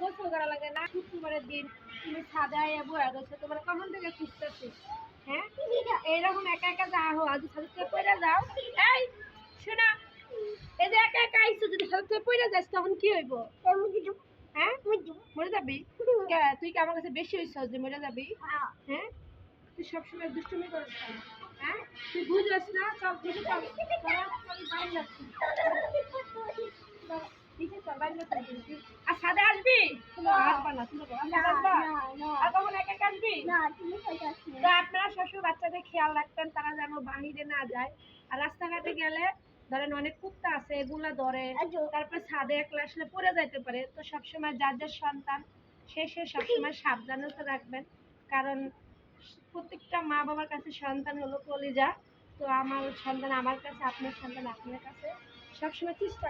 গোসল করা লাগে না, শুক্রবারের দিন তুমি সাদায় বয়া রয়েছে, তোমার কখন থেকে খুঁজতেছি। হ্যাঁ, এইরকম একা একা যাও, আজ সাথে পড়ে যাও। এই শোনা, এই যে একা একা আইসো, যদি সাথে পড়ে যাস তখন কি হইব? হ্যাঁ, মরে যাবি? তুই কি আমার কাছে বেশি হইছ যে মরে যাবি? হ্যাঁ, তুই সবসময় দুষ্টুমি করিস কেন? হ্যাঁ, তুই বুঝছিস না? সব কিছু চল, বাইরে যাচ্ছি। আর সাদা আসবি? আসবা না, তুমি আর কখন একা একা আসবি? তো আপনারা সবসময় বাচ্চাদের খেয়াল রাখবেন, তারা যেন বাহিরে না যায়। আর রাস্তাঘাটে গেলে ধরেন অনেক কুত্তা আছে, এগুলা ধরে, তারপরে ছাদে একলা আসলে পড়ে যাইতে পারে। তো সবসময় যার যার সন্তান সে সবসময় সাবধানতা রাখবেন, কারণ প্রত্যেকটা মা বাবার কাছে সন্তান হলো কলিজা। তো আমার সন্তান আমার কাছে, আপনার সন্তান আপনার কাছে, সবসময় চেষ্টা